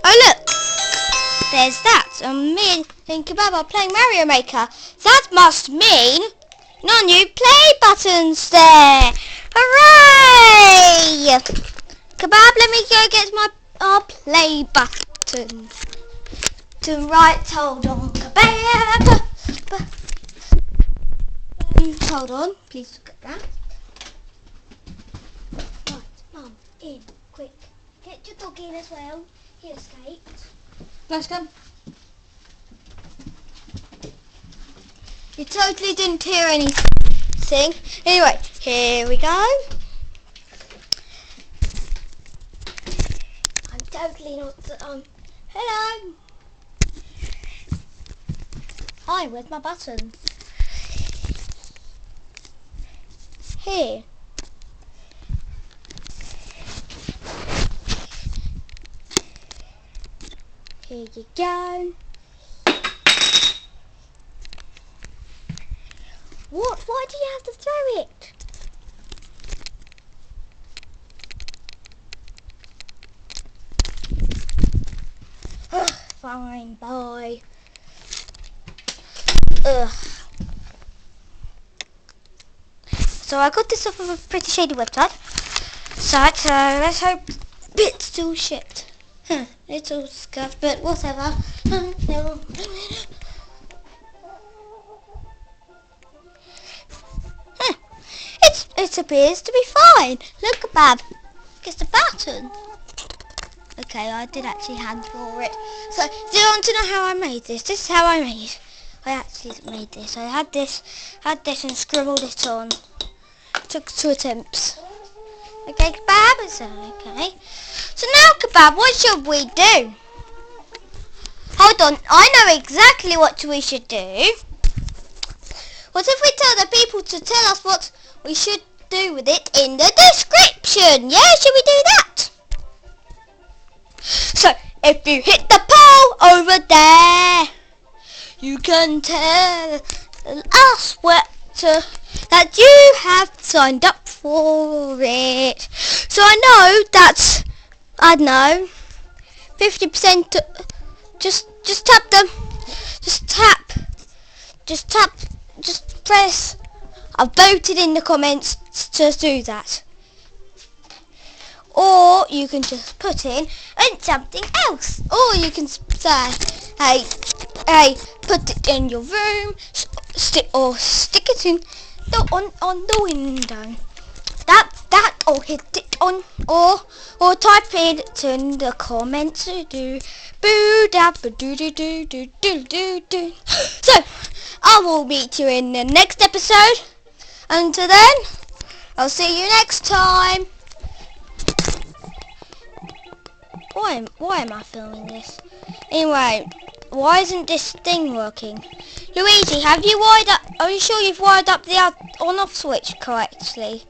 Oh look, there's that. And me and Kebab are playing Mario Maker. That must mean no new play buttons there. Hooray! Kebab, let me go get our play buttons. To right, hold on, Kebab. Hold on, please look at that. Right, Mum, in, quick. Get your dog in as well. He escaped. Let's go. You totally didn't hear anything. Anyway, here we go. I'm totally not, hello. Hi, where's my button? Here. Here you go. What? Why do you have to throw it? Ugh, fine, bye. Ugh. So I got this off of a pretty shady website. So let's hope it's still shipped. It's all scuffed, but whatever. It appears to be fine. Look, Kebab. It's a button. Okay, I did actually hand draw it. So, do you want to know how I made this? This is how I made. I actually made this. I had this and scribbled it on. Took 2 attempts. Okay, Kebab, is that okay? So now, Kebab, what should we do? Hold on, I know exactly what we should do. What if we tell the people to tell us what we should do with it in the description? Yeah, should we do that? So, if you hit the poll over there, you can tell us that you have signed up for it. So I know that's, I don't know, 50%, just tap them, just press, I voted in the comments to do that. Or you can just put in something else. Or you can say, hey, put it in your room, stick it in on the window. That or hit it on or type it in the comments. Do boo da ba do do do do do do do. So I will meet you in the next episode. Until then, I'll see you next time. Why am I filming this? Anyway, why isn't this thing working? Luigi, are you sure you've wired up the on-off switch correctly?